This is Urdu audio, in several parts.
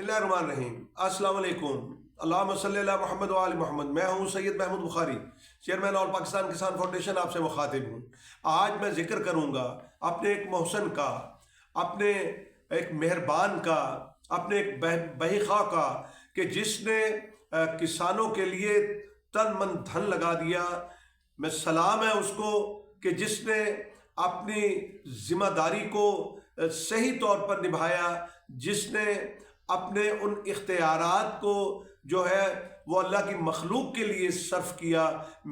اللہ الرحمن الرحیم۔ السلام علیکم۔ اللہم صلی علی محمد وآل محمد۔ میں ہوں سید محمود بخاری، چیئرمین آل پاکستان کسان فاؤنڈیشن، آپ سے مخاطب ہوں۔ آج میں ذکر کروں گا اپنے ایک محسن کا، اپنے ایک مہربان کا، اپنے ایک بہی خواہ کا، کہ جس نے کسانوں کے لیے تن من دھن لگا دیا۔ میں سلام ہے اس کو کہ جس نے اپنی ذمہ داری کو صحیح طور پر نبھایا، جس نے اپنے ان اختیارات کو جو ہے وہ اللہ کی مخلوق کے لیے صرف کیا۔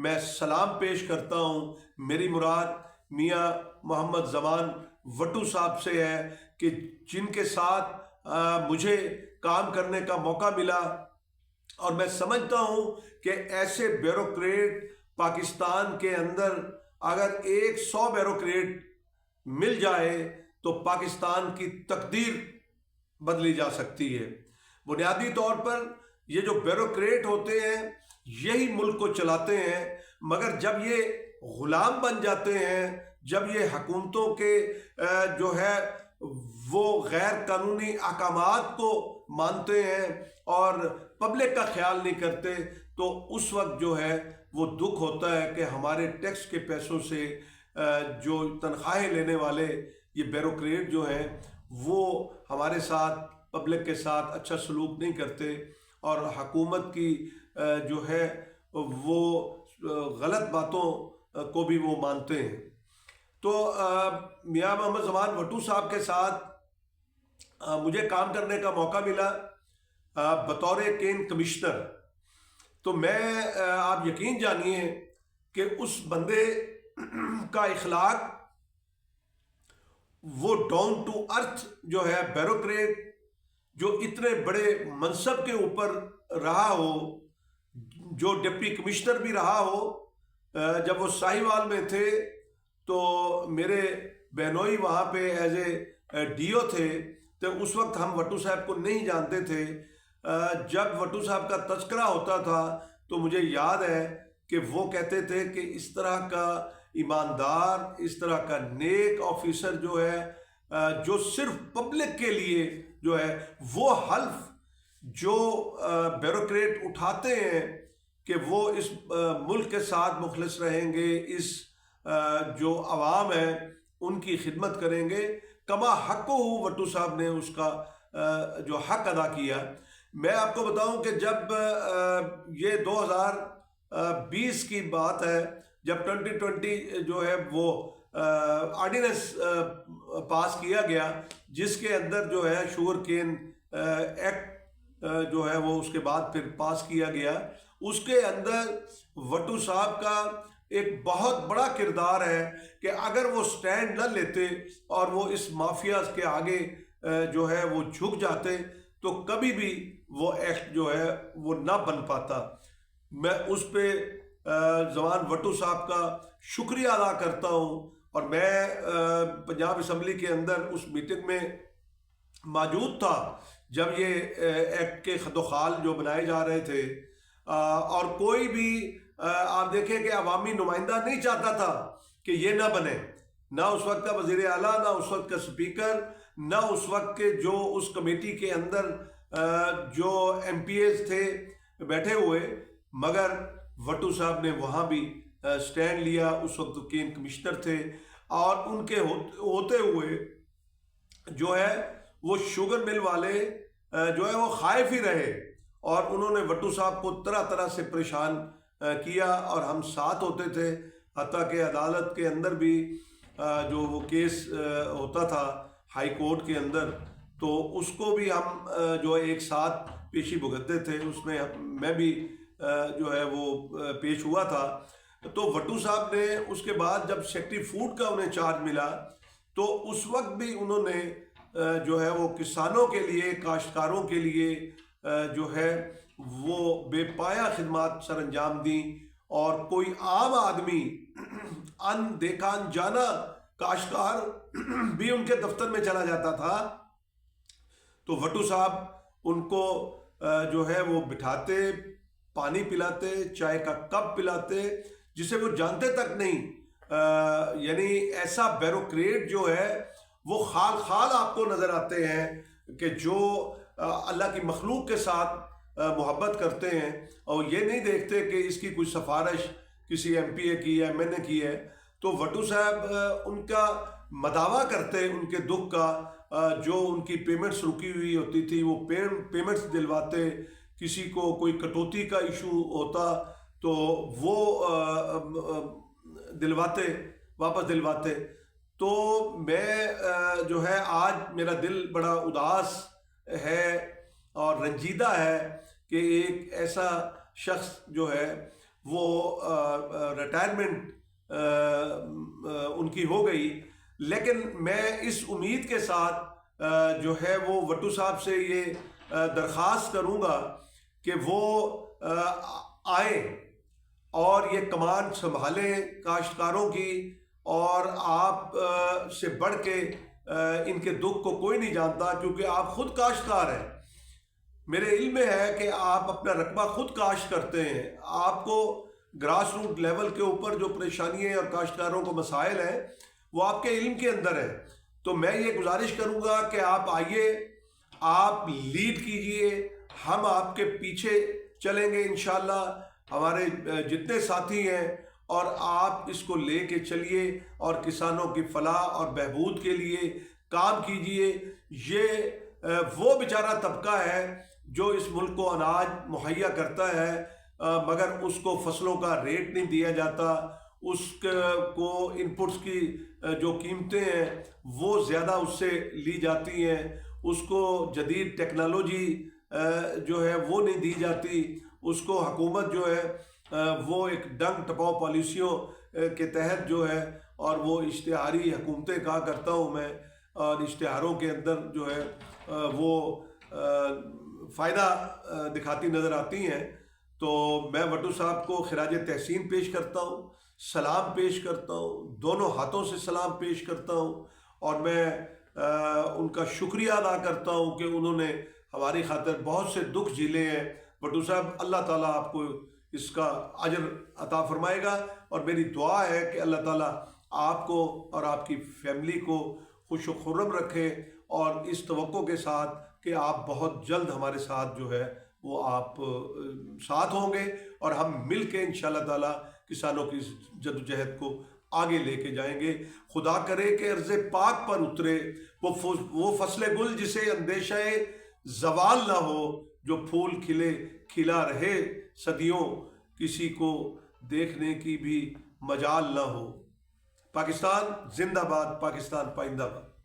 میں سلام پیش کرتا ہوں۔ میری مراد میاں محمد زمان وٹو صاحب سے ہے کہ جن کے ساتھ مجھے کام کرنے کا موقع ملا، اور میں سمجھتا ہوں کہ ایسے بیوروکریٹ پاکستان کے اندر اگر 100 بیوروکریٹ مل جائے تو پاکستان کی تقدیر بدلی جا سکتی ہے۔ بنیادی طور پر یہ جو بیوروکریٹ ہوتے ہیں یہی ملک کو چلاتے ہیں، مگر جب یہ غلام بن جاتے ہیں، جب یہ حکومتوں کے جو ہے وہ غیر قانونی احکامات کو مانتے ہیں اور پبلک کا خیال نہیں کرتے، تو اس وقت جو ہے وہ دکھ ہوتا ہے کہ ہمارے ٹیکس کے پیسوں سے جو تنخواہیں لینے والے یہ بیوروکریٹ جو ہیں وہ ہمارے ساتھ، پبلک کے ساتھ اچھا سلوک نہیں کرتے، اور حکومت کی جو ہے وہ غلط باتوں کو بھی وہ مانتے ہیں۔ تو میاں محمد زمان وٹو صاحب کے ساتھ مجھے کام کرنے کا موقع ملا بطور کین کمشنر۔ تو میں آپ یقین جانیے کہ اس بندے کا اخلاق، وہ ڈاؤن ٹو ارتھ جو ہے، بیوروکریٹ جو اتنے بڑے منصب کے اوپر رہا ہو، جو ڈپٹی کمشنر بھی رہا ہو، جب وہ ساہیوال میں تھے تو میرے بہنوئی وہاں پہ ایز اے ڈی او تھے، تو اس وقت ہم وٹو صاحب کو نہیں جانتے تھے۔ جب وٹو صاحب کا تذکرہ ہوتا تھا تو مجھے یاد ہے کہ وہ کہتے تھے کہ اس طرح کا ایماندار، اس طرح کا نیک آفیسر جو ہے، جو صرف پبلک کے لیے جو ہے وہ حلف جو بیوروکریٹ اٹھاتے ہیں کہ وہ اس ملک کے ساتھ مخلص رہیں گے، اس جو عوام ہے ان کی خدمت کریں گے، کما حق ہو، وٹو صاحب نے اس کا جو حق ادا کیا۔ میں آپ کو بتاؤں کہ جب یہ 2020 کی بات ہے، جب 2020 جو ہے وہ آرڈیننس پاس کیا گیا، جس کے اندر جو ہے شوگر کین ایکٹ جو ہے وہ اس کے بعد پھر پاس کیا گیا، اس کے اندر وٹو صاحب کا ایک بہت بڑا کردار ہے کہ اگر وہ سٹینڈ نہ لیتے اور وہ اس مافیا کے آگے جو ہے وہ جھک جاتے تو کبھی بھی وہ ایکٹ جو ہے وہ نہ بن پاتا۔ میں اس پہ زمان وٹو صاحب کا شکریہ ادا کرتا ہوں، اور میں پنجاب اسمبلی کے اندر اس میٹنگ میں موجود تھا جب یہ ایکٹ کے خط و خال جو بنائے جا رہے تھے، اور کوئی بھی آپ دیکھیں کہ عوامی نمائندہ نہیں چاہتا تھا کہ یہ نہ بنے، نہ اس وقت کا وزیر اعلیٰ، نہ اس وقت کا اسپیکر، نہ اس وقت کے جو اس کمیٹی کے اندر جو ایم پی ایز تھے بیٹھے ہوئے، مگر وٹو صاحب نے وہاں بھی سٹینڈ لیا۔ اس وقت کین کمشنر تھے، اور ان کے ہوتے ہوئے جو ہے وہ شوگر مل والے جو ہے وہ خائف ہی رہے، اور انہوں نے وٹو صاحب کو طرح طرح سے پریشان کیا، اور ہم ساتھ ہوتے تھے، حتیٰ کہ عدالت کے اندر بھی جو وہ کیس ہوتا تھا ہائی کورٹ کے اندر، تو اس کو بھی ہم جو ایک ساتھ پیشی بھگتتے تھے، اس میں میں بھی جو ہے وہ پیش ہوا تھا۔ تو وٹو صاحب نے اس کے بعد جب سیکٹری فوڈ کا انہیں چارج ملا تو اس وقت بھی انہوں نے جو ہے وہ کسانوں کے لیے، کاشتکاروں کے لیے جو ہے وہ بے پایا خدمات سر انجام دیں، اور کوئی عام آدمی ان دیکھا انجانا کاشتکار بھی ان کے دفتر میں چلا جاتا تھا تو وٹو صاحب ان کو جو ہے وہ بٹھاتے، پانی پلاتے، چائے کا کپ پلاتے، جسے وہ جانتے تک نہیں۔ یعنی ایسا بیوروکریٹ جو ہے وہ خال خال آپ کو نظر آتے ہیں کہ جو اللہ کی مخلوق کے ساتھ محبت کرتے ہیں اور یہ نہیں دیکھتے کہ اس کی کوئی سفارش کسی ایم پی اے کی ہے، ایم این اے کی ہے، تو وٹو صاحب ان کا مداوع کرتے ان کے دکھ کا، جو ان کی پیمنٹس رکی ہوئی ہوتی تھی وہ پیمنٹس دلواتے، کسی کو کوئی کٹوتی کا ایشو ہوتا تو وہ دلواتے، واپس دلواتے۔ تو میں جو ہے آج میرا دل بڑا اداس ہے اور رنجیدہ ہے کہ ایک ایسا شخص جو ہے وہ ریٹائرمنٹ ان کی ہو گئی، لیکن میں اس امید کے ساتھ جو ہے وہ وٹو صاحب سے یہ درخواست کروں گا کہ وہ آئیں اور یہ کمان سنبھالیں کاشتکاروں کی، اور آپ سے بڑھ کے ان کے دکھ کو کوئی نہیں جانتا، کیونکہ آپ خود کاشتکار ہیں۔ میرے علم میں ہے کہ آپ اپنا رقبہ خود کاشت کرتے ہیں، آپ کو گراس روٹ لیول کے اوپر جو پریشانیاں اور کاشتکاروں کو مسائل ہیں وہ آپ کے علم کے اندر ہے۔ تو میں یہ گزارش کروں گا کہ آپ آئیے، آپ لیڈ کیجئے، ہم آپ کے پیچھے چلیں گے انشاءاللہ، ہمارے جتنے ساتھی ہیں، اور آپ اس کو لے کے چلیے اور کسانوں کی فلاح اور بہبود کے لیے کام کیجئے۔ یہ وہ بیچارہ طبقہ ہے جو اس ملک کو اناج مہیا کرتا ہے، مگر اس کو فصلوں کا ریٹ نہیں دیا جاتا، اس کو انپٹس کی جو قیمتیں ہیں وہ زیادہ اس سے لی جاتی ہیں، اس کو جدید ٹیکنالوجی جو ہے وہ نہیں دی جاتی، اس کو حکومت جو ہے وہ ایک ڈنگ ٹپاؤ پالیسیوں کے تحت جو ہے، اور وہ اشتہاری حکومتیں کہا کرتا ہوں میں، اور اشتہاروں کے اندر جو ہے وہ فائدہ دکھاتی نظر آتی ہیں۔ تو میں وٹو صاحب کو خراج تحسین پیش کرتا ہوں، سلام پیش کرتا ہوں، دونوں ہاتھوں سے سلام پیش کرتا ہوں، اور میں ان کا شکریہ ادا کرتا ہوں کہ انہوں نے ہماری خاطر بہت سے دکھ جھیلے ہیں۔ وٹو صاحب، اللہ تعالیٰ آپ کو اس کا اجر عطا فرمائے گا، اور میری دعا ہے کہ اللہ تعالیٰ آپ کو اور آپ کی فیملی کو خوش و خرم رکھے، اور اس توقع کے ساتھ کہ آپ بہت جلد ہمارے ساتھ جو ہے وہ آپ ساتھ ہوں گے، اور ہم مل کے انشاءاللہ تعالیٰ کسانوں کی جدوجہد کو آگے لے کے جائیں گے۔ خدا کرے کہ ارض پاک پر اترے وہ فصل گل جسے اندیشہ زوال نہ ہو، جو پھول کھلے کھلا رہے صدیوں، کسی کو دیکھنے کی بھی مجال نہ ہو۔ پاکستان زندہ باد، پاکستان پائندہ باد۔